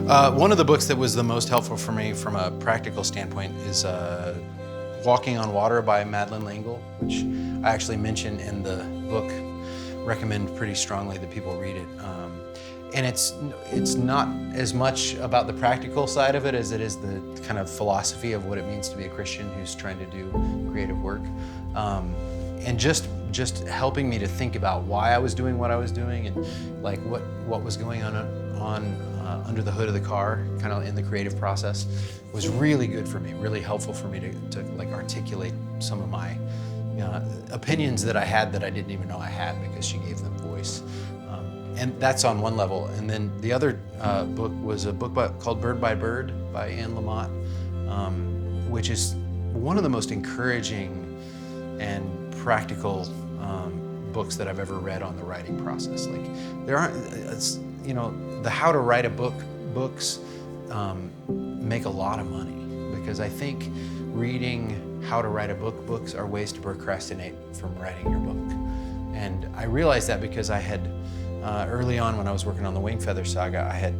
One of the books that was the most helpful for me from a practical standpoint is Walking on Water by Madeleine L'Engle, which I actually mention in the book, recommend pretty strongly that people read it. And it's not as much about the practical side of it as it is the kind of philosophy of what it means to be a Christian who's trying to do creative work. And just helping me to think about why I was doing what I was doing and like what was going on under the hood of the car, kind of in the creative process, was really good for me, really helpful for me to like articulate some of my opinions that I had that I didn't even know I had because she gave them voice. And that's on one level. And then the other book was a book called Bird by Bird by Anne Lamott, which is one of the most encouraging and practical books that I've ever read on the writing process. Like there aren't, the how to write a books make a lot of money, because I think reading how to write a books are ways to procrastinate from writing your book. And I realized that because I had early on when I was working on the Wingfeather Saga, I had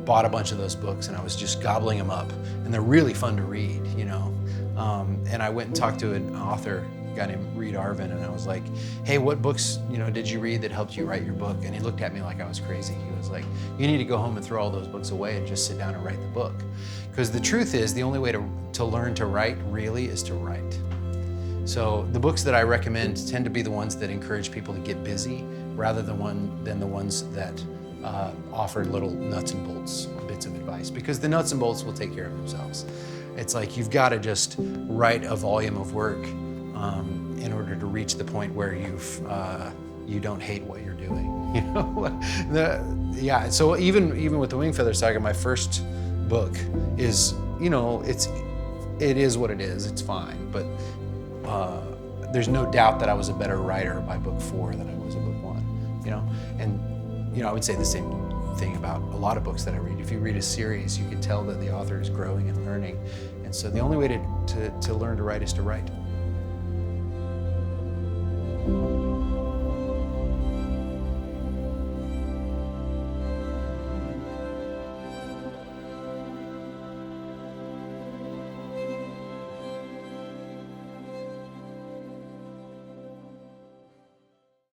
bought a bunch of those books and I was just gobbling them up, and they're really fun to read, and I went and talked to an author, a guy named Reed Arvin, and I was like, hey, what books did you read that helped you write your book? And he looked at me like I was crazy. He was like, you need to go home and throw all those books away and just sit down and write the book. Because the truth is, the only way to learn to write really is to write. So the books that I recommend tend to be the ones that encourage people to get busy rather than the ones that offer little nuts and bolts bits of advice, because the nuts and bolts will take care of themselves. It's like you've got to just write a volume of work in order to reach the point where you don't hate what you're doing. So even with the Wingfeather Saga, my first book is it is what it is. It's fine, but there's no doubt that I was a better writer by book 4 than I was at book 1. And I would say the same thing about a lot of books that I read. If you read a series, you can tell that the author is growing and learning. And so the only way to learn to write is to write.